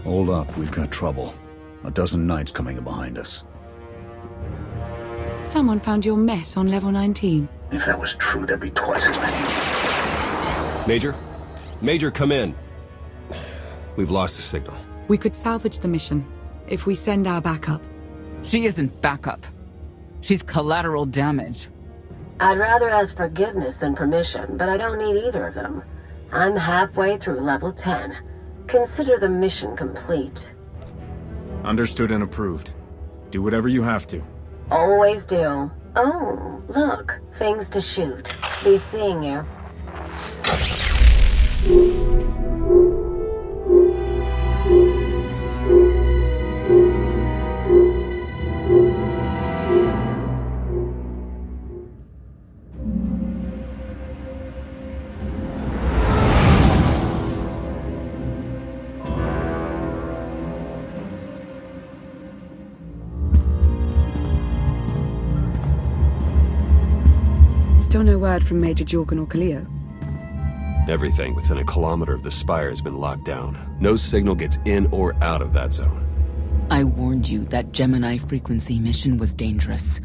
Hold up, we've got trouble. A dozen knights coming in behind us. Someone found your mess on level 19. If that was true, there'd be twice as many. Major? Major, come in. We've lost the signal. We could salvage the mission if we send our backup. She isn't backup. She's collateral damage. I'd rather ask forgiveness than permission, but I don't need either of them. I'm halfway through level 10. Consider the mission complete. Understood and approved. Do whatever you have to. Always do. Oh, look. Things to shoot. Be seeing you. Still no word from Major Jorgen or Kaleo. Everything within a kilometer of the spire has been locked down. No signal gets in or out of that zone. I warned you that Gemini frequency mission was dangerous.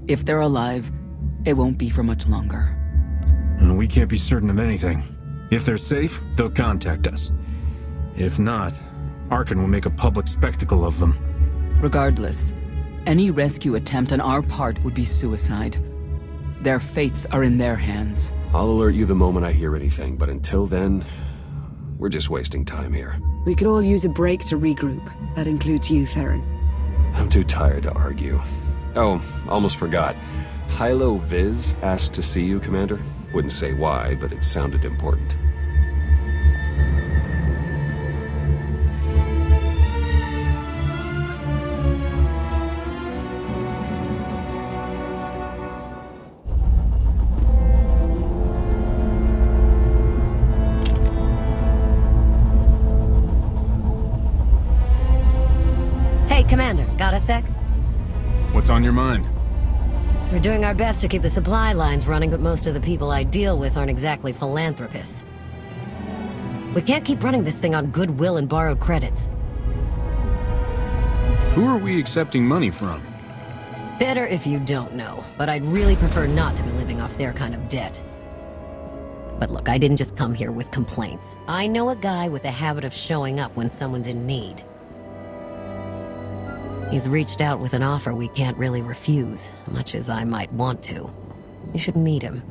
If they're alive, it won't be for much longer. We can't be certain of anything. If they're safe, they'll contact us. If not, Arkan will make a public spectacle of them. Regardless, any rescue attempt on our part would be suicide. Their fates are in their hands. I'll alert you the moment I hear anything, but until then, we're just wasting time here. We could all use a break to regroup. That includes you, Theron. I'm too tired to argue. Oh, almost forgot. Hylo Viz asked to see you, Commander. Wouldn't say why, but it sounded important. Commander, got a sec? What's on your mind? We're doing our best to keep the supply lines running, but most of the people I deal with aren't exactly philanthropists. We can't keep running this thing on goodwill and borrowed credits. Who are we accepting money from? Better if you don't know, but I'd really prefer not to be living off their kind of debt. But look, I didn't just come here with complaints. I know a guy with a habit of showing up when someone's in need. He's reached out with an offer we can't really refuse, much as I might want to. You should meet him.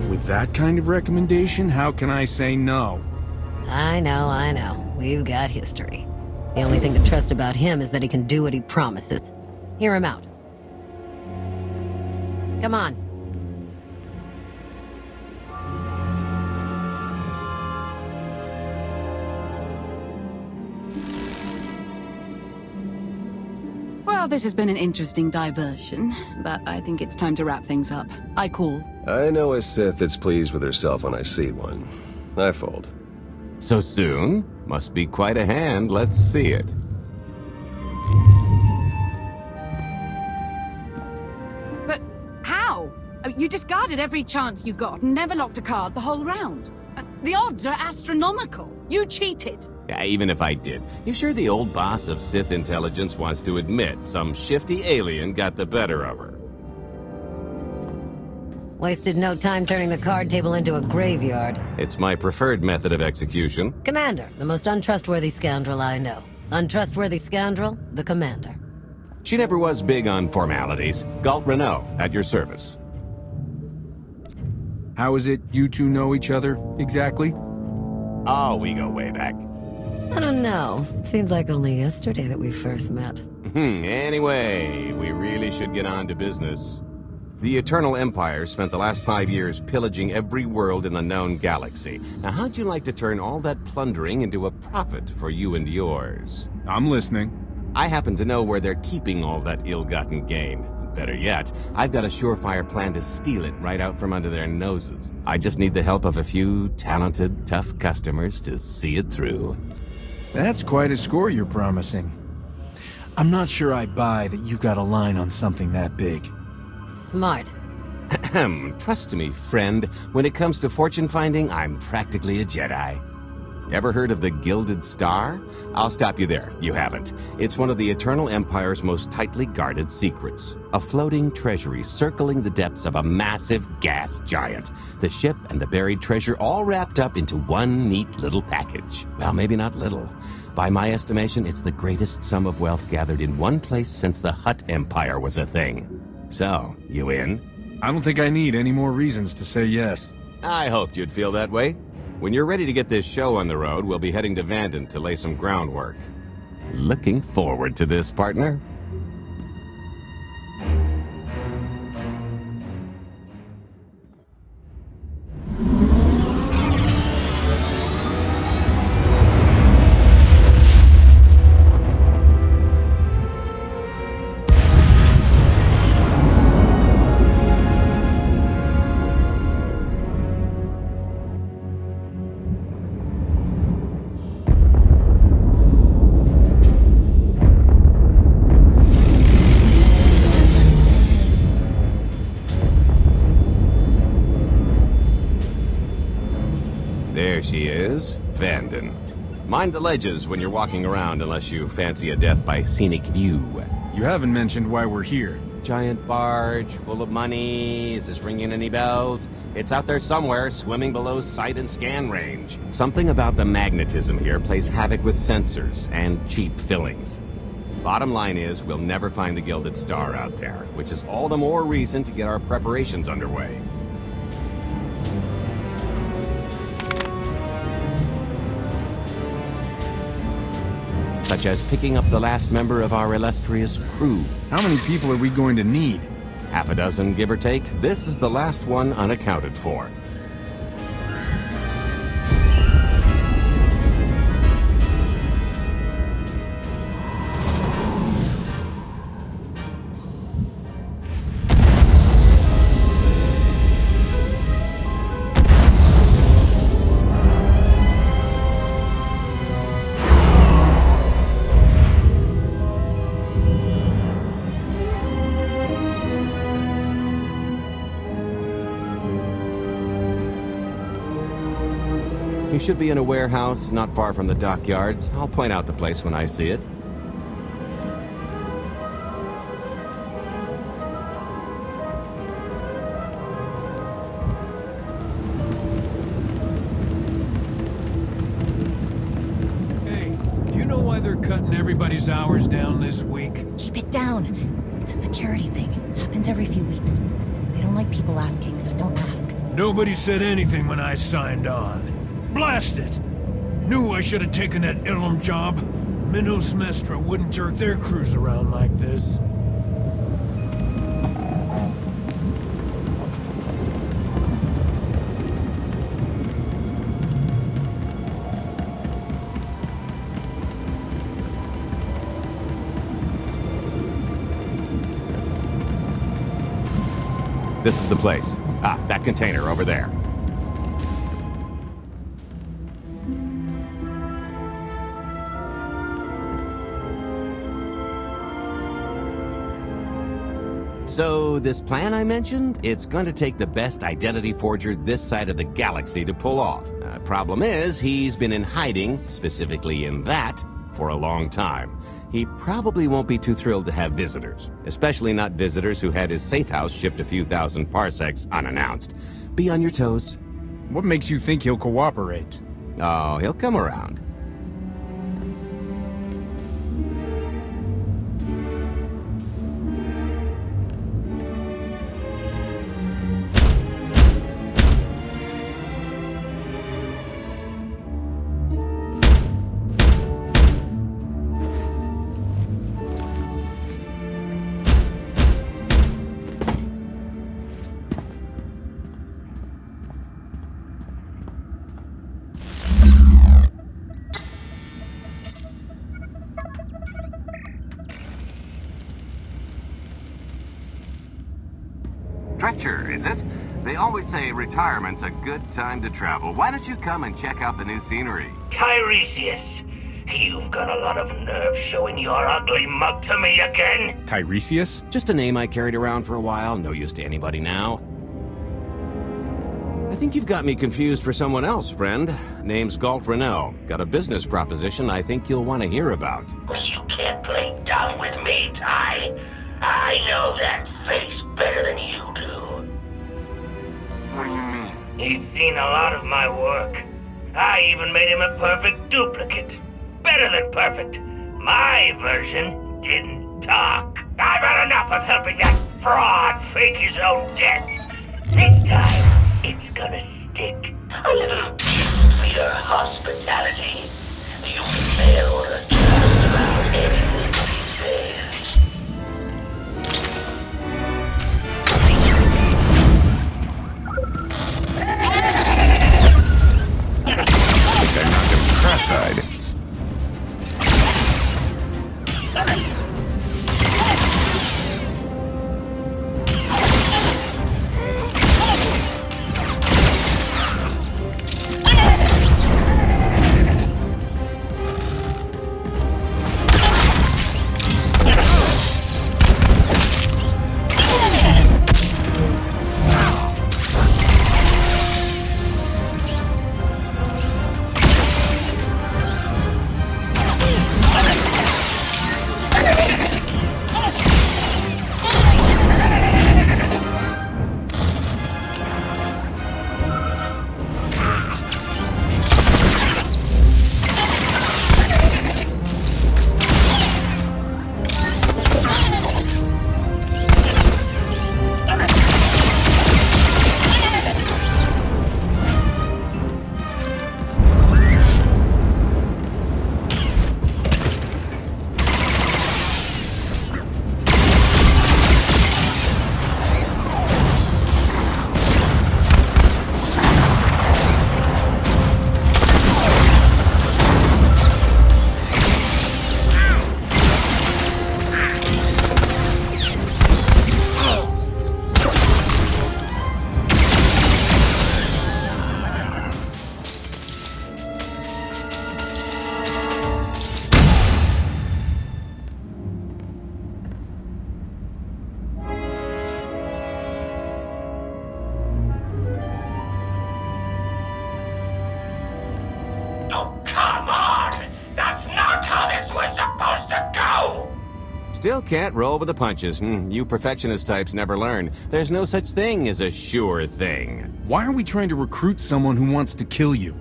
With that kind of recommendation, how can I say no? I know. We've got history. The only thing to trust about him is that he can do what he promises. Hear him out. Come on. Well, this has been an interesting diversion, but I think it's time to wrap things up. I call. I know a Sith that's pleased with herself when I see one. I fold. So soon? Must be quite a hand. Let's see it. But how? You discarded every chance you got and never locked a card the whole round. The odds are astronomical. You cheated. Yeah, even if I did. You sure the old boss of Sith intelligence wants to admit some shifty alien got the better of her? Wasted no time turning the card table into a graveyard. It's my preferred method of execution. Commander, the most untrustworthy scoundrel I know. Untrustworthy scoundrel, the Commander. She never was big on formalities. Galt Renault, at your service. How is it you two know each other, exactly? Oh, we go way back. I don't know. It seems like only yesterday that we first met. Anyway, we really should get on to business. The Eternal Empire spent the last 5 years pillaging every world in the known galaxy. Now, how'd you like to turn all that plundering into a profit for you and yours? I'm listening. I happen to know where they're keeping all that ill-gotten gain. Better yet, I've got a surefire plan to steal it right out from under their noses. I just need the help of a few talented, tough customers to see it through. That's quite a score you're promising. I'm not sure I buy that you've got a line on something that big. Smart. Trust me, friend, when it comes to fortune finding, I'm practically a Jedi. Ever heard of the Gilded Star? I'll stop you there. You haven't. It's one of the Eternal Empire's most tightly guarded secrets. A floating treasury circling the depths of a massive gas giant. The ship and the buried treasure all wrapped up into one neat little package. Well, maybe not little. By my estimation, it's the greatest sum of wealth gathered in one place since the Hutt Empire was a thing. So, you in? I don't think I need any more reasons to say yes. I hoped you'd feel that way. When you're ready to get this show on the road, we'll be heading to Vanden to lay some groundwork. Looking forward to this, partner. There she is, Vanden. Mind the ledges when you're walking around unless you fancy a death by scenic view. You haven't mentioned why we're here. Giant barge, full of money. Is this ringing any bells? It's out there somewhere, swimming below sight and scan range. Something about the magnetism here plays havoc with sensors and cheap fillings. Bottom line is, we'll never find the Gilded Star out there, which is all the more reason to get our preparations underway. Such as picking up the last member of our illustrious crew. How many people are we going to need? Half a dozen, give or take. This is the last one unaccounted for. You should be in a warehouse not far from the dockyards. I'll point out the place when I see it. Hey, do you know why they're cutting everybody's hours down this week? Keep it down. It's a security thing. Happens every few weeks. They don't like people asking, so don't ask. Nobody said anything when I signed on. Blast it! Knew I should have taken that Ilum job. Minos Mestra wouldn't jerk their crews around like this. This is the place. Ah, that container over there. So, this plan I mentioned, it's going to take the best identity forger this side of the galaxy to pull off. Problem is, he's been in hiding, specifically in that, for a long time. He probably won't be too thrilled to have visitors, especially not visitors who had his safe house shipped a few thousand parsecs unannounced. Be on your toes. What makes you think he'll cooperate? Oh, he'll come around. Prek-Zir, is it? They always say retirement's a good time to travel. Why don't you come and check out the new scenery? Tiresias, you've got a lot of nerve showing your ugly mug to me again. Tiresias? Just a name I carried around for a while, no use to anybody now. I think you've got me confused for someone else, friend. Name's Ch.13. Got a business proposition I think you'll want to hear about. You can't play dumb with me, Ty. I know that face better than you do. What do you mean? He's seen a lot of my work. I even made him a perfect duplicate. Better than perfect. My version didn't talk. I've had enough of helping that fraud fake his own death. This time, it's gonna stick. A little gift for your hospitality. You can mail order just about anything these days. I think I knocked him cross-eyed. Still can't roll with the punches. You perfectionist types never learn. There's no such thing as a sure thing. Why are we trying to recruit someone who wants to kill you?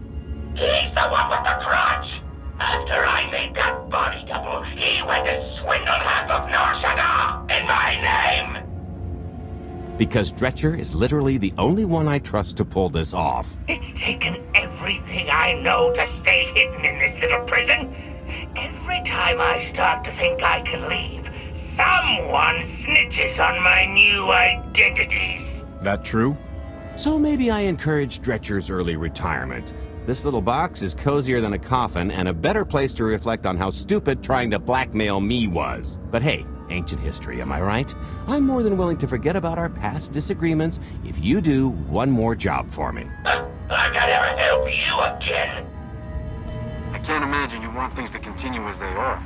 He's the one with the crutch. After I made that body double, he went and swindled half of Nar Shaddaa in my name. Because Dretcher is literally the only one I trust to pull this off. It's taken everything I know to stay hidden in this little prison. Every time I start to think I can leave, someone snitches on my new identities. That true? So maybe I encourage Dretcher's early retirement. This little box is cozier than a coffin and a better place to reflect on how stupid trying to blackmail me was. But hey, ancient history, am I right? I'm more than willing to forget about our past disagreements if you do one more job for me. I gotta ever help you again. I can't imagine you want things to continue as they are.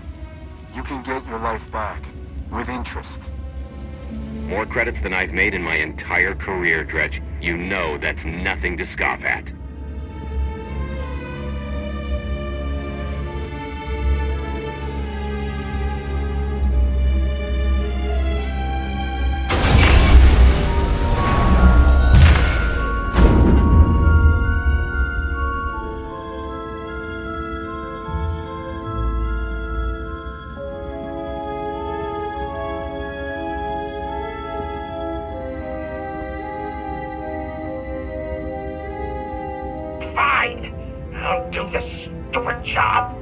You can get your life back, with interest. More credits than I've made in my entire career, Dretch. You know that's nothing to scoff at.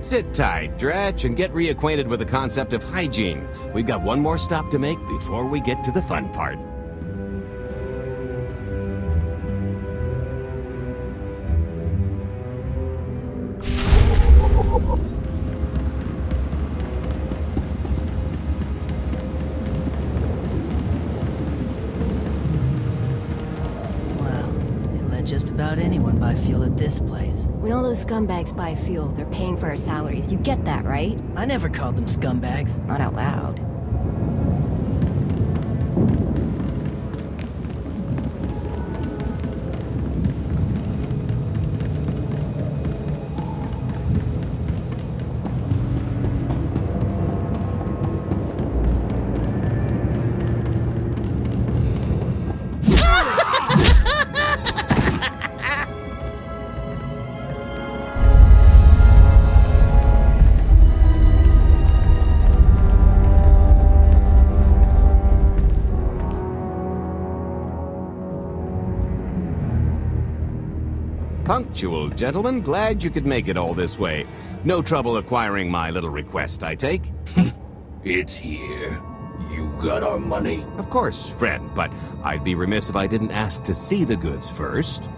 Sit tight, Dretch, and get reacquainted with the concept of hygiene. We've got one more stop to make before we get to the fun part. Just about anyone buy fuel at this place. When all those scumbags buy fuel, they're paying for our salaries. You get that, right? I never called them scumbags. Not out loud. Punctual, gentlemen. Glad you could make it all this way. No trouble acquiring my little request, I take? It's here. You got our money? Of course, friend, but I'd be remiss if I didn't ask to see the goods first.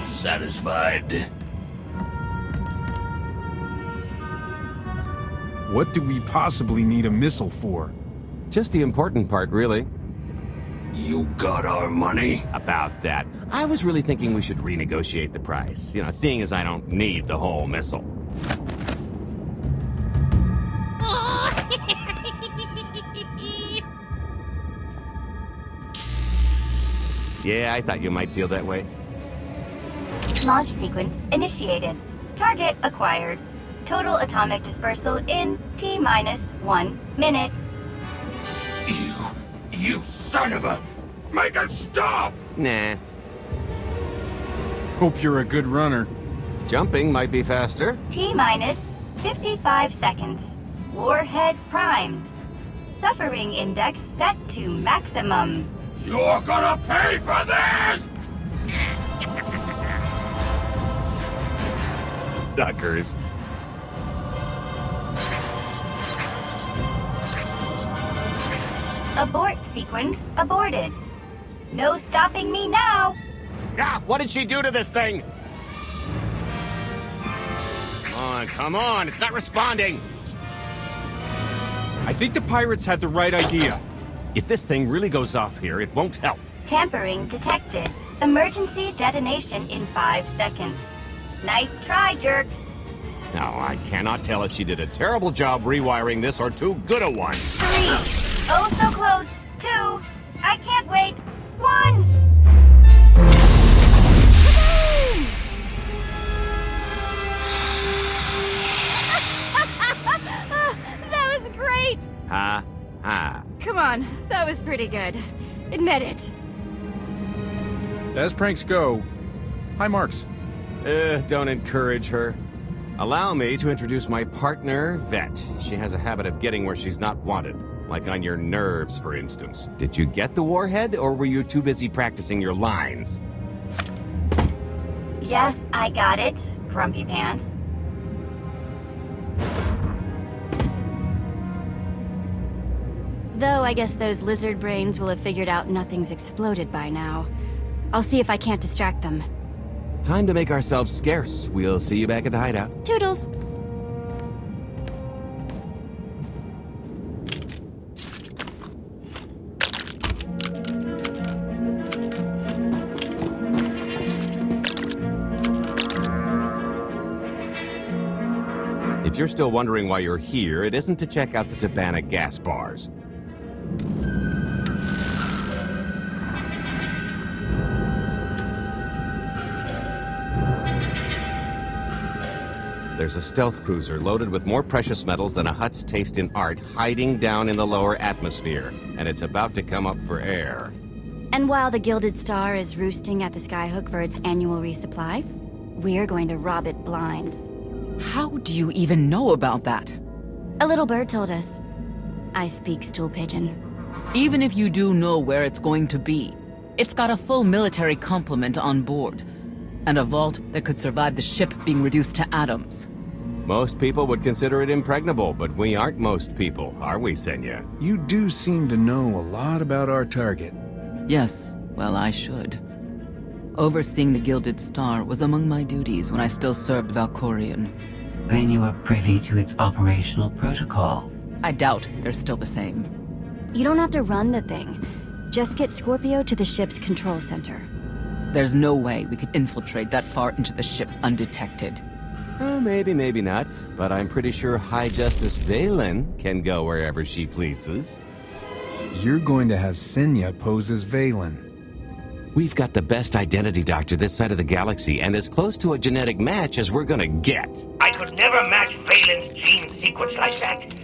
Satisfied? What do we possibly need a missile for? Just the important part, really. You got our money? About that. I was really thinking we should renegotiate the price. You know, seeing as I don't need the whole missile. Yeah, I thought you might feel that way. Launch sequence initiated. Target acquired. Total atomic dispersal in T-1 minute. You son of a... Make it stop! Nah. Hope you're a good runner. Jumping might be faster. T-minus 55 seconds. Warhead primed. Suffering index set to maximum. You're gonna pay for this! Suckers. Abort sequence aborted. No stopping me now. Ah, what did she do to this thing? Come on, it's not responding. I think the pirates had the right idea. If this thing really goes off here, it won't help. Tampering detected. Emergency detonation in 5 seconds. Nice try, jerks. Now, I cannot tell if she did a terrible job rewiring this or too good a one. 3. Oh, so close. 2. I can't wait. 1. That was great! Ha, ha. Come on, that was pretty good. Admit it. As pranks go, high marks. Don't encourage her. Allow me to introduce my partner, Vet. She has a habit of getting where she's not wanted. Like on your nerves, for instance. Did you get the warhead, or were you too busy practicing your lines? Yes, I got it, Grumpy Pants. Though I guess those lizard brains will have figured out nothing's exploded by now. I'll see if I can't distract them. Time to make ourselves scarce. We'll see you back at the hideout. Toodles! If you're still wondering why you're here, it isn't to check out the Tabana gas bars. There's a stealth cruiser loaded with more precious metals than a hut's taste in art hiding down in the lower atmosphere, and it's about to come up for air. And while the Gilded Star is roosting at the Skyhook for its annual resupply, we're going to rob it blind. How do you even know about that? A little bird told us. I speak stool pigeon. Even if you do know where it's going to be, it's got a full military complement on board, and a vault that could survive the ship being reduced to atoms. Most people would consider it impregnable, but we aren't most people, are we, Senya? You do seem to know a lot about our target. Yes, well, I should. Overseeing the Gilded Star was among my duties when I still served Valkorion. Then you are privy to its operational protocols. I doubt they're still the same. You don't have to run the thing. Just get Scorpio to the ship's control center. There's no way we could infiltrate that far into the ship undetected. Maybe, maybe not, but I'm pretty sure High Justice Valen can go wherever she pleases. You're going to have Senya pose as Valen. We've got the best identity doctor this side of the galaxy, and as close to a genetic match as we're gonna get. I could never match Valen's gene sequence like that.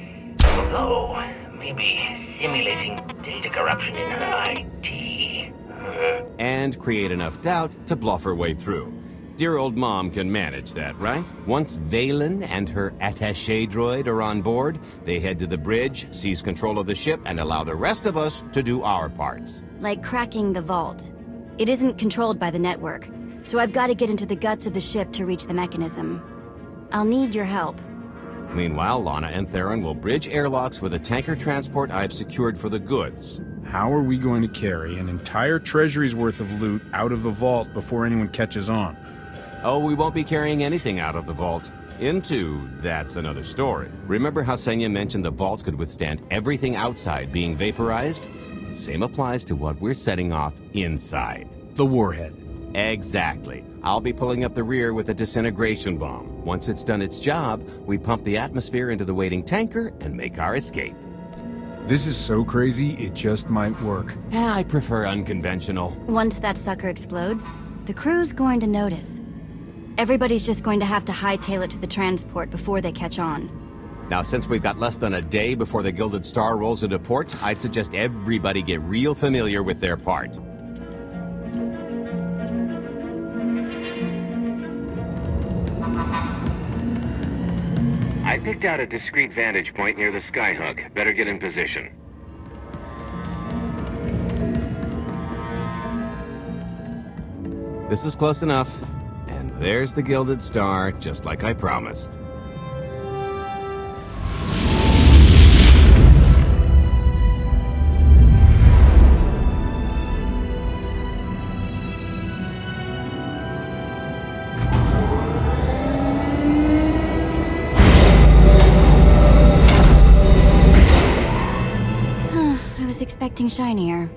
Although, maybe simulating data corruption in her IT. And create enough doubt to bluff her way through. Dear old mom can manage that, right? Once Valen and her attaché droid are on board, they head to the bridge, seize control of the ship, and allow the rest of us to do our parts. Like cracking the vault. It isn't controlled by the network, so I've got to get into the guts of the ship to reach the mechanism. I'll need your help. Meanwhile, Lana and Theron will bridge airlocks with a tanker transport I've secured for the goods. How are we going to carry an entire treasury's worth of loot out of the vault before anyone catches on? Oh, we won't be carrying anything out of the vault. That's another story. Remember how Senya mentioned the vault could withstand everything outside being vaporized? The same applies to what we're setting off inside. The warhead. Exactly. I'll be pulling up the rear with a disintegration bomb. Once it's done its job, we pump the atmosphere into the waiting tanker and make our escape. This is so crazy, it just might work. I prefer unconventional. Once that sucker explodes, the crew's going to notice. Everybody's just going to have to hightail it to the transport before they catch on. Now, since we've got less than a day before the Gilded Star rolls into port, I'd suggest everybody get real familiar with their part. I picked out a discreet vantage point near the skyhook. Better get in position. This is close enough. And there's the Gilded Star, just like I promised. I was expecting shinier.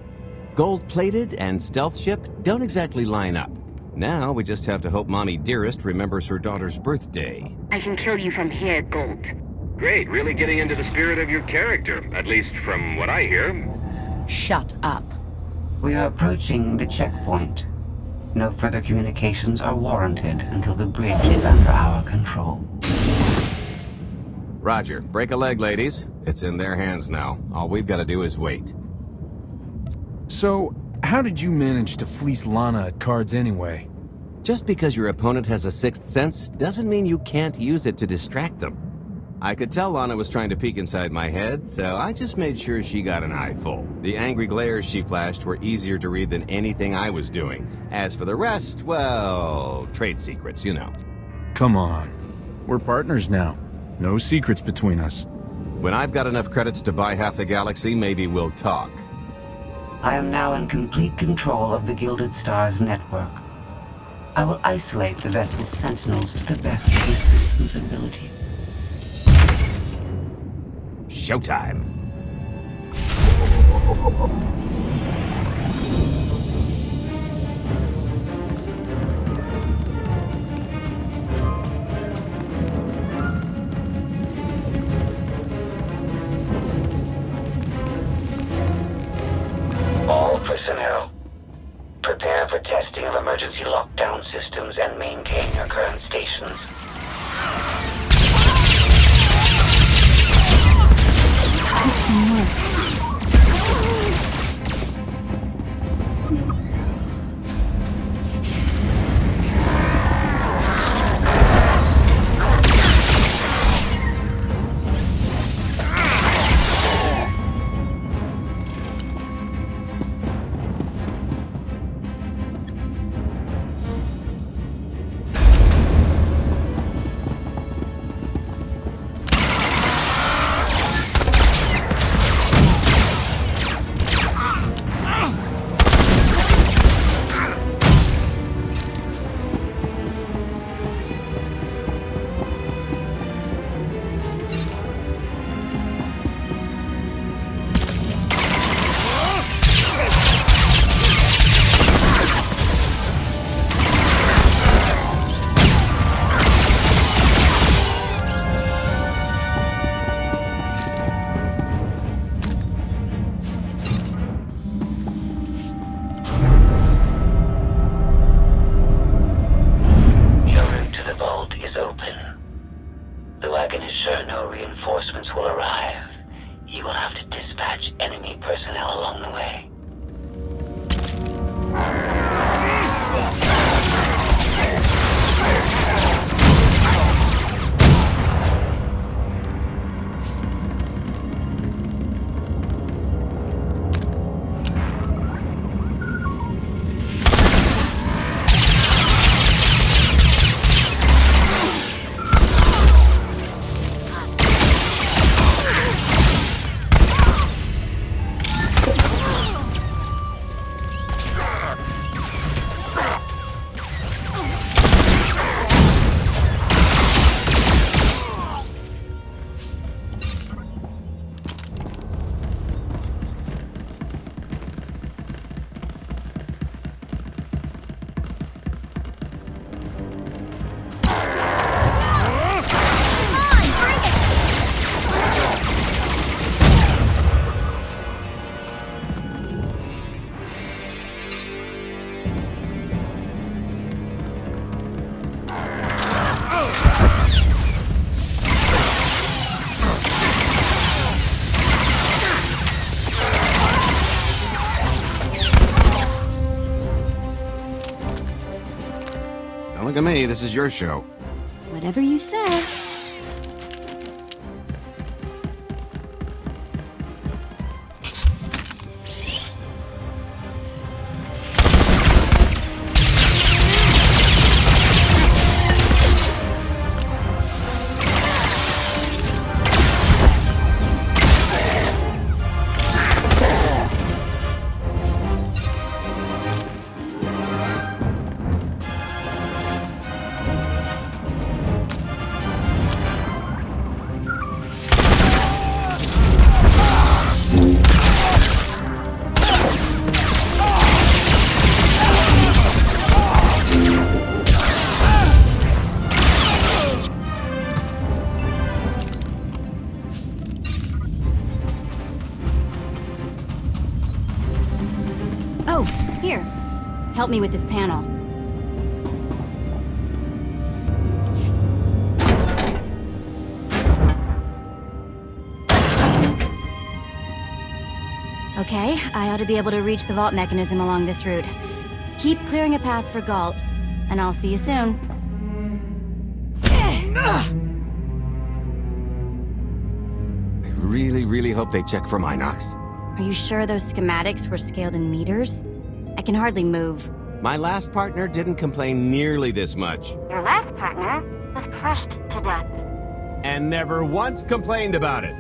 Gold-plated and stealth ship don't exactly line up. Now we just have to hope Mommy Dearest remembers her daughter's birthday. I can kill you from here, Gold. Great, really getting into the spirit of your character, at least from what I hear. Shut up. We are approaching the checkpoint. No further communications are warranted until the bridge is under our control. Roger. Break a leg, ladies. It's in their hands now. All we've got to do is wait. So, how did you manage to fleece Lana at cards anyway? Just because your opponent has a sixth sense doesn't mean you can't use it to distract them. I could tell Lana was trying to peek inside my head, so I just made sure she got an eyeful. The angry glares she flashed were easier to read than anything I was doing. As for the rest, well, trade secrets, you know. Come on. We're partners now. No secrets between us. When I've got enough credits to buy half the galaxy, maybe we'll talk. I am now in complete control of the Gilded Star's network. I will isolate the vessel's sentinels to the best of the system's ability. Showtime! All personnel, prepare for testing of emergency lockdown systems and maintain your current stations. Took some work. personnel along the way. Don't look at me, this is your show. Whatever you say. Oh, here. Help me with this panel. Okay, I ought to be able to reach the vault mechanism along this route. Keep clearing a path for Galt, and I'll see you soon. I really hope they check for Minox. Are you sure those schematics were scaled in meters? I can hardly move. My last partner didn't complain nearly this much. Your last partner was crushed to death. And never once complained about it.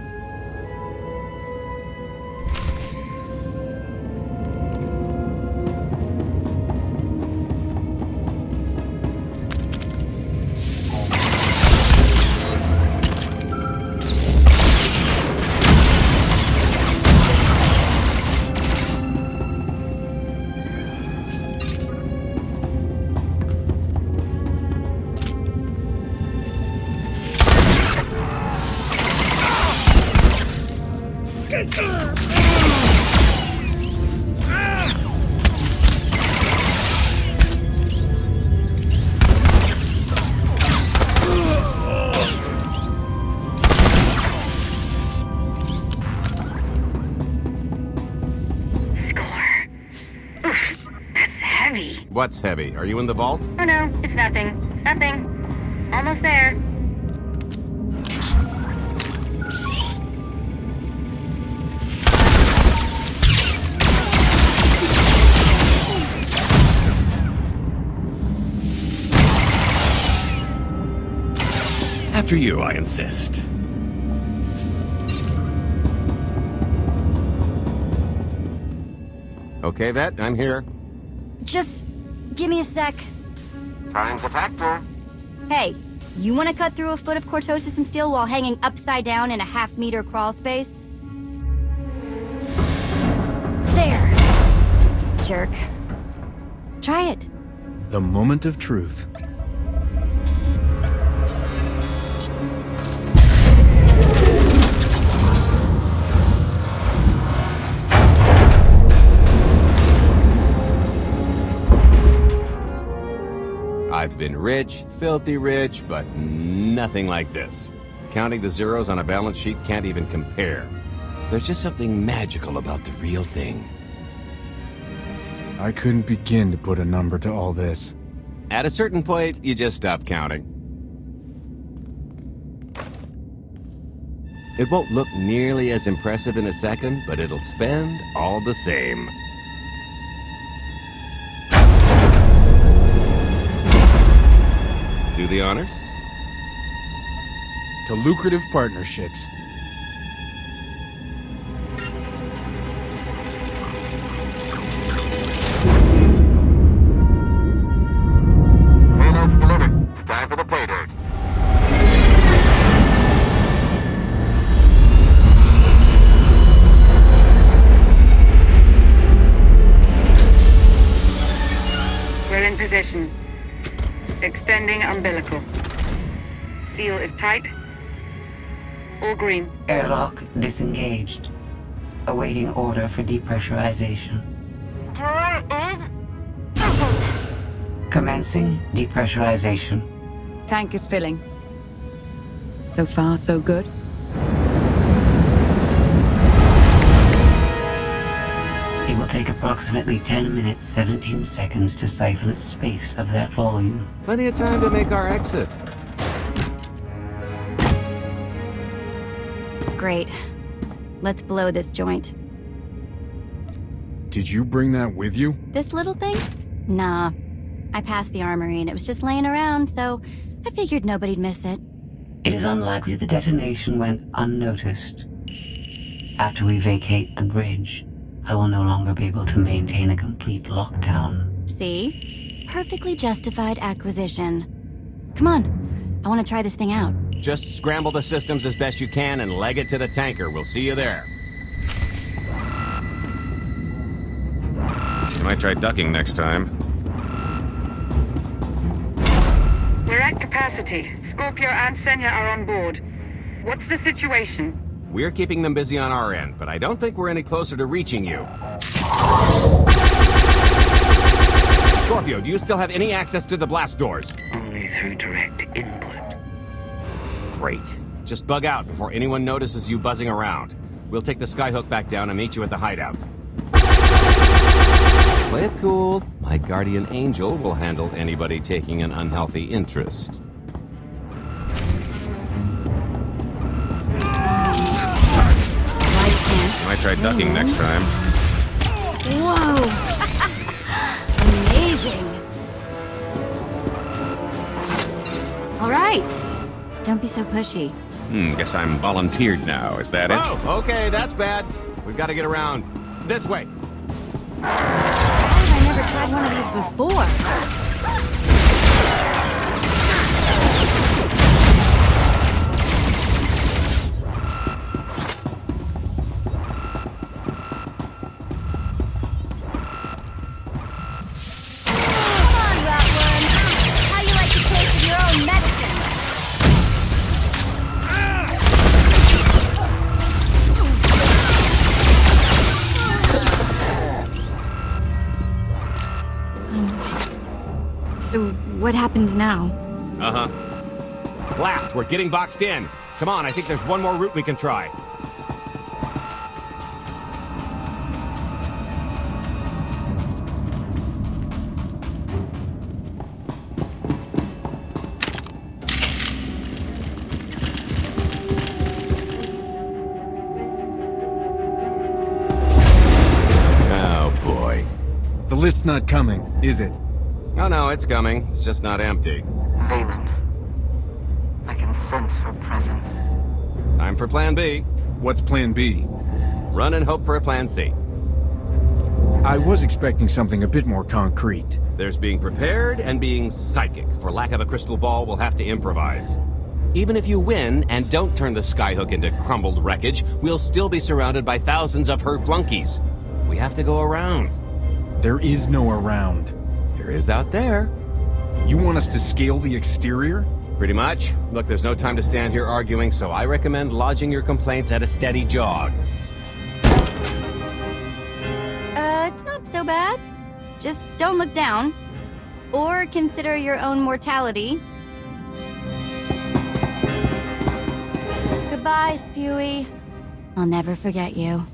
What's heavy? Are you in the vault? Oh no, it's nothing. Nothing. Almost there. After you, I insist. Okay, Vet, I'm here. Just give me a sec. Time's a factor. Hey, you want to cut through a foot of cortosis and steel while hanging upside down in a half-meter crawl space? There. Jerk. Try it. The moment of truth. I've been rich, filthy rich, but nothing like this. Counting the zeros on a balance sheet can't even compare. There's just something magical about the real thing. I couldn't begin to put a number to all this. At a certain point, you just stop counting. It won't look nearly as impressive in a second, but it'll spend all the same. Do the honors? To lucrative partnerships. Payload's delivered. It's time for the pay dirt. We're in position. Extending umbilical. Seal is tight. All green. Airlock disengaged. Awaiting order for depressurization. Door is... Commencing depressurization. Tank is filling. So far, so good. It will take approximately 10 minutes, 17 seconds to siphon a space of that volume. Plenty of time to make our exit. Great. Let's blow this joint. Did you bring that with you? This little thing? Nah. I passed the armory and it was just laying around, so I figured nobody'd miss it. It is unlikely the detonation went unnoticed. After we vacate the bridge, I will no longer be able to maintain a complete lockdown. See? Perfectly justified acquisition. Come on. I want to try this thing out. Just scramble the systems as best you can and leg it to the tanker. We'll see you there. You might try ducking next time. We're at capacity. Scorpio and Senya are on board. What's the situation? We're keeping them busy on our end, but I don't think we're any closer to reaching you. Scorpio, do you still have any access to the blast doors? Only through direct input. Great. Just bug out before anyone notices you buzzing around. We'll take the skyhook back down and meet you at the hideout. Play it cool. My guardian angel will handle anybody taking an unhealthy interest. Might try ducking next time. Whoa! Amazing! All right. Don't be so pushy. Guess I'm volunteered now. Is that it? Oh, okay, that's bad. We've got to get around. This way. I never tried one of these before. So, what happens now? Uh-huh. Blast, we're getting boxed in. Come on, I think there's one more route we can try. Oh, boy. The lift's not coming, is it? Oh, no, it's coming. It's just not empty. Valen. I can sense her presence. Time for Plan B. What's Plan B? Run and hope for a Plan C. I was expecting something a bit more concrete. There's being prepared and being psychic. For lack of a crystal ball, we'll have to improvise. Even if you win and don't turn the skyhook into crumbled wreckage, we'll still be surrounded by thousands of her flunkies. We have to go around. There is no around. There is out there. You want us to scale the exterior? Pretty much. Look, there's no time to stand here arguing, so I recommend lodging your complaints at a steady jog. It's not so bad. Just don't look down. Or consider your own mortality. Goodbye, Spewy. I'll never forget you.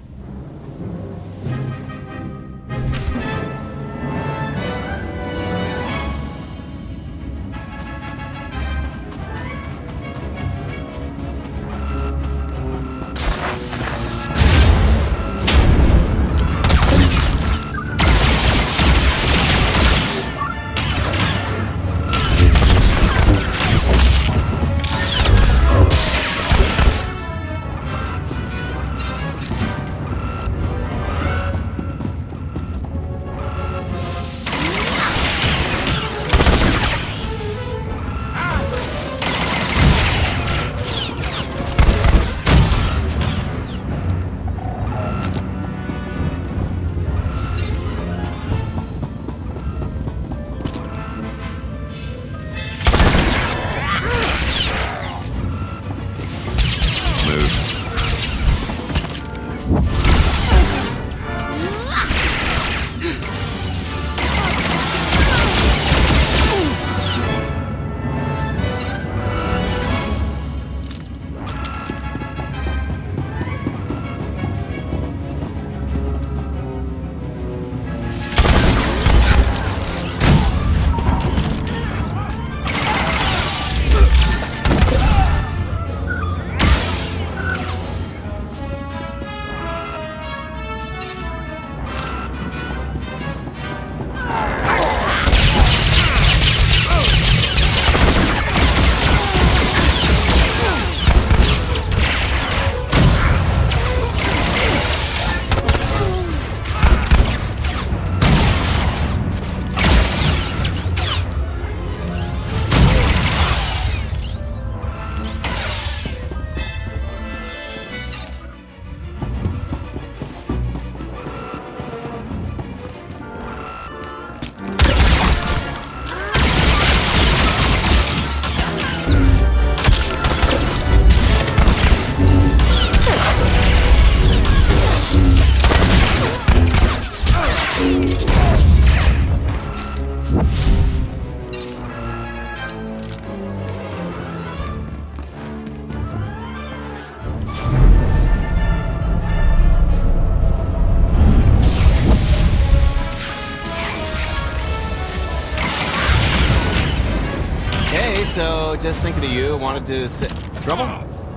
So, just thinking of you, wanted to sit... Trouble?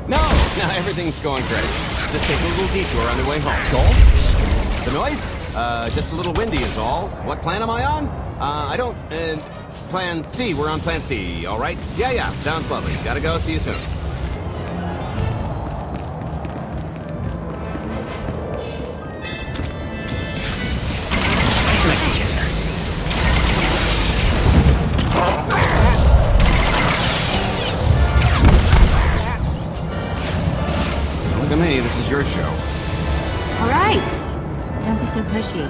No, everything's going great. Just take a little detour on the way home. Goal? The noise? Just a little windy is all. What plan am I on? I don't... Plan C. We're on Plan C, all right? Yeah, sounds lovely. Gotta go. See you soon. Look at me, this is your show. All right. Don't be so pushy.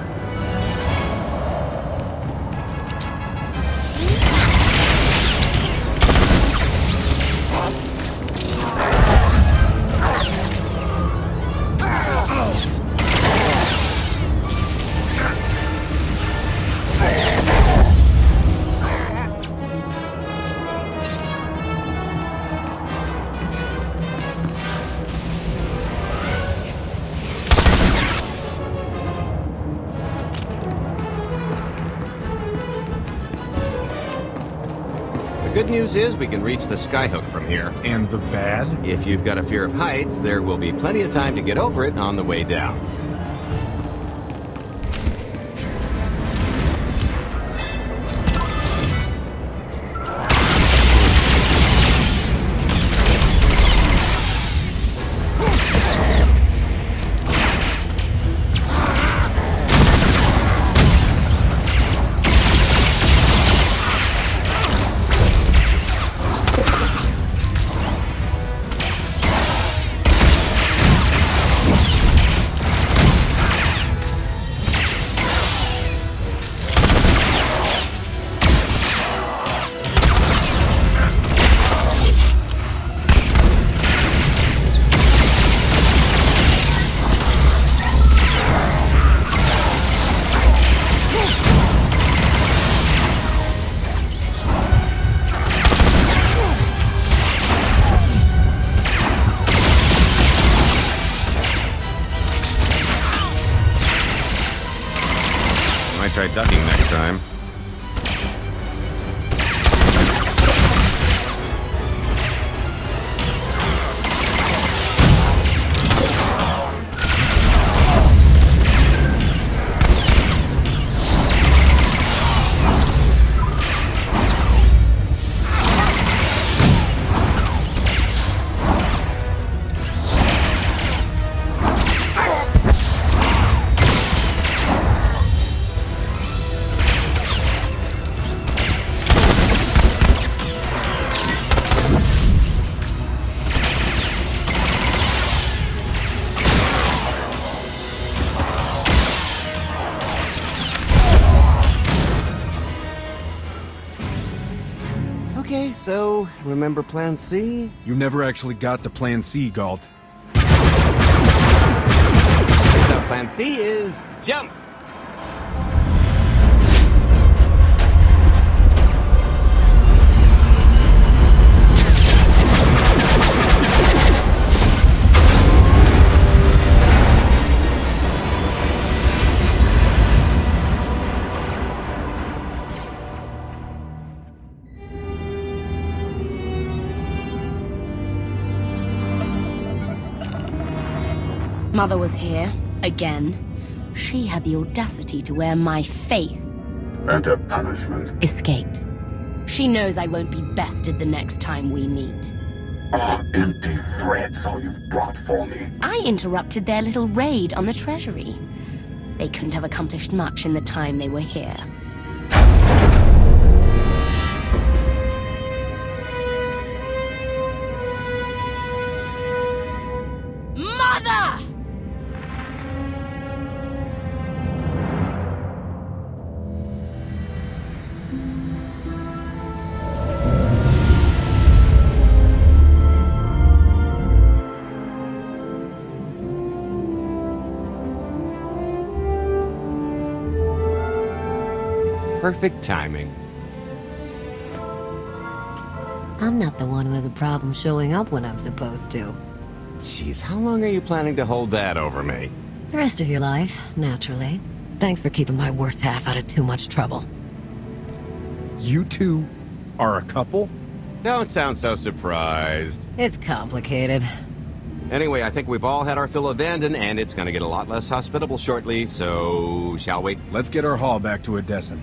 The good news is we can reach the skyhook from here. And the bad? If you've got a fear of heights, there will be plenty of time to get over it on the way down. Okay, so remember Plan C? You never actually got to Plan C, Galt. So Plan C is jump! Mother was here, again. She had the audacity to wear my face. And her punishment? Escaped. She knows I won't be bested the next time we meet. Oh, empty threats all you've brought for me. I interrupted their little raid on the treasury. They couldn't have accomplished much in the time they were here. Mother! Perfect timing. I'm not the one who has a problem showing up when I'm supposed to. Jeez, how long are you planning to hold that over me? The rest of your life, naturally. Thanks for keeping my worse half out of too much trouble. You two are a couple? Don't sound so surprised. It's complicated. Anyway, I think we've all had our fill of Vanden, and it's gonna get a lot less hospitable shortly, so shall we? Let's get our haul back to Odessen.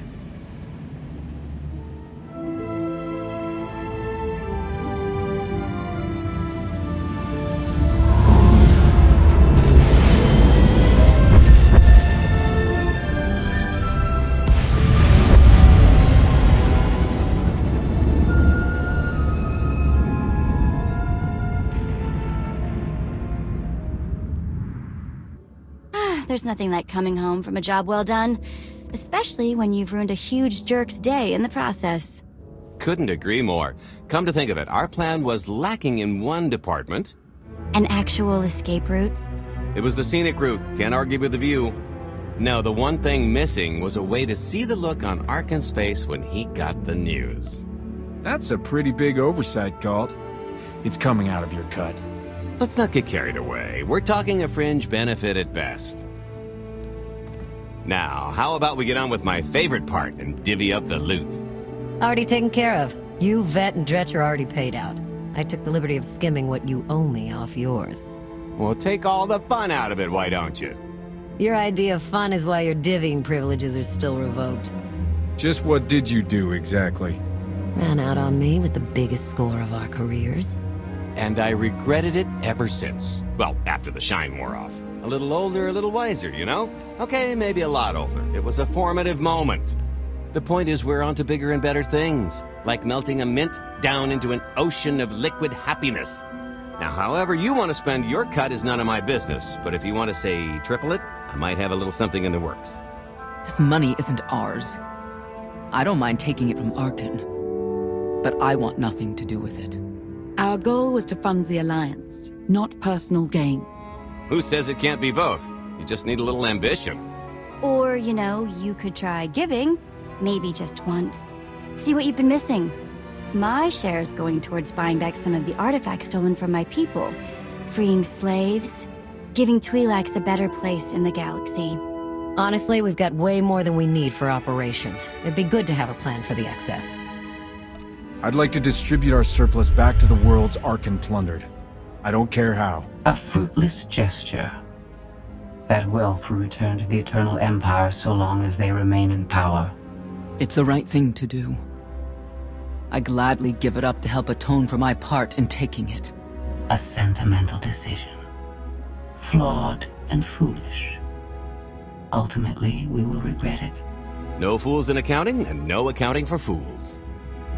There's nothing like coming home from a job well done, especially when you've ruined a huge jerk's day in the process. Couldn't agree more. Come to think of it, our plan was lacking in one department. An actual escape route? It was the scenic route, can't argue with the view. No, the one thing missing was a way to see the look on Arkan's face when he got the news. That's a pretty big oversight, Galt. It's coming out of your cut. Let's not get carried away. We're talking a fringe benefit at best. Now, how about we get on with my favorite part and divvy up the loot? Already taken care of. You, Vet, and Dretch are already paid out. I took the liberty of skimming what you owe me off yours. Well, take all the fun out of it, why don't you? Your idea of fun is why your divvying privileges are still revoked. Just what did you do, exactly? Ran out on me with the biggest score of our careers. And I regretted it ever since. Well, after the shine wore off. A little older, a little wiser, you know? Okay, maybe a lot older. It was a formative moment. The point is we're on to bigger and better things, like melting a mint down into an ocean of liquid happiness. Now, however you want to spend your cut is none of my business, but if you want to, say, triple it, I might have a little something in the works. This money isn't ours. I don't mind taking it from Arkan, but I want nothing to do with it. Our goal was to fund the Alliance, not personal gain. Who says it can't be both? You just need a little ambition. Or, you know, you could try giving, maybe just once. See what you've been missing. My share's going towards buying back some of the artifacts stolen from my people, freeing slaves, giving Twi'leks a better place in the galaxy. Honestly, we've got way more than we need for operations. It'd be good to have a plan for the excess. I'd like to distribute our surplus back to the worlds Arkan plundered. I don't care how. A fruitless gesture. That wealth will return to the Eternal Empire so long as they remain in power. It's the right thing to do. I gladly give it up to help atone for my part in taking it. A sentimental decision. Flawed and foolish. Ultimately, we will regret it. No fools in accounting, and no accounting for fools.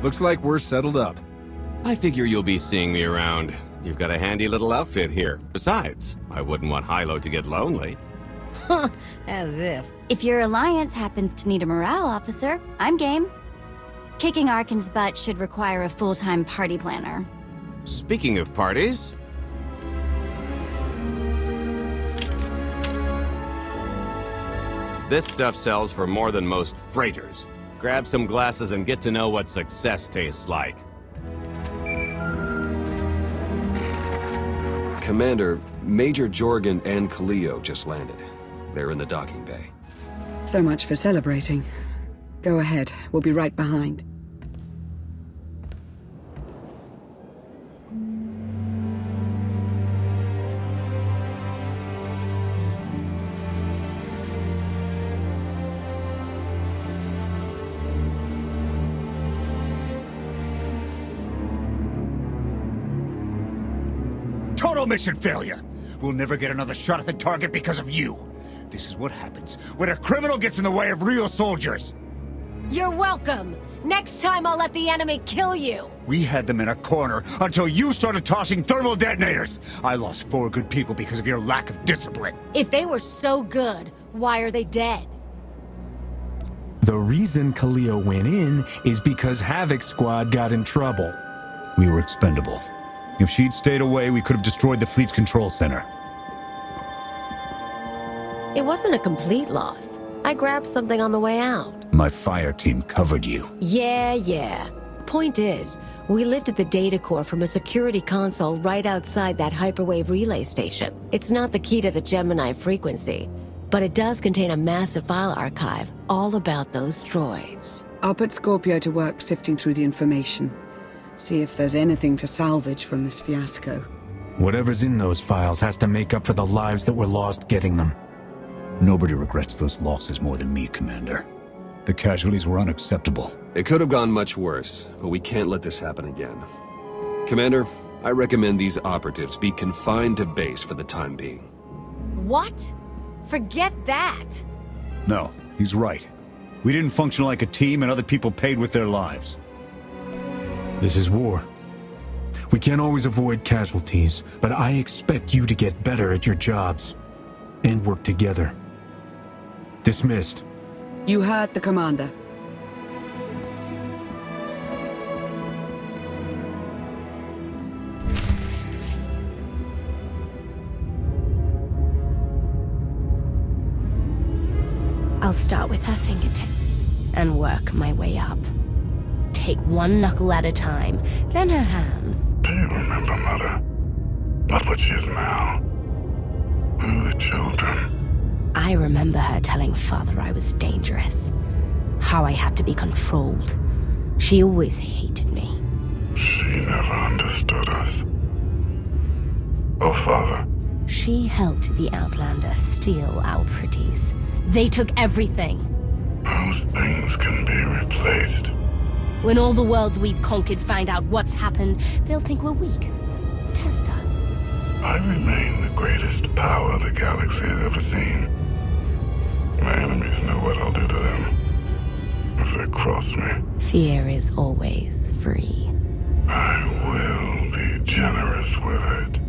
Looks like we're settled up. I figure you'll be seeing me around. You've got a handy little outfit here. Besides, I wouldn't want Hilo to get lonely. As if. If your alliance happens to need a morale officer, I'm game. Kicking Arkan's butt should require a full-time party planner. Speaking of parties... This stuff sells for more than most freighters. Grab some glasses and get to know what success tastes like. Commander, Major Jorgen and Kaleo just landed. They're in the docking bay. So much for celebrating. Go ahead, we'll be right behind. Total mission failure! We'll never get another shot at the target because of you. This is what happens when a criminal gets in the way of real soldiers. You're welcome. Next time I'll let the enemy kill you. We had them in a corner until you started tossing thermal detonators. I lost 4 good people because of your lack of discipline. If they were so good, why are they dead? The reason Kaleo went in is because Havoc Squad got in trouble. We were expendable. If she'd stayed away, we could have destroyed the fleet's control center. It wasn't a complete loss. I grabbed something on the way out. My fire team covered you. Yeah. Point is, we lifted the data core from a security console right outside that hyperwave relay station. It's not the key to the Gemini frequency, but it does contain a massive file archive all about those droids. I'll put Scorpio to work sifting through the information. See if there's anything to salvage from this fiasco. Whatever's in those files has to make up for the lives that were lost getting them. Nobody regrets those losses more than me, Commander. The casualties were unacceptable. It could have gone much worse, but we can't let this happen again. Commander, I recommend these operatives be confined to base for the time being. What? Forget that! No, he's right. We didn't function like a team and other people paid with their lives. This is war. We can't always avoid casualties, but I expect you to get better at your jobs and work together. Dismissed. You heard the commander. I'll start with her fingertips and work my way up. Take one knuckle at a time, then her hands. Do you remember, Mother? Not what she is now. We were children. I remember her telling Father I was dangerous. How I had to be controlled. She always hated me. She never understood us. Oh, Father. She helped the Outlander steal our pretties. They took everything. Those things can be replaced. When all the worlds we've conquered find out what's happened, they'll think we're weak. Test us. I remain the greatest power the galaxy has ever seen. My enemies know what I'll do to them if they cross me. Fear is always free. I will be generous with it.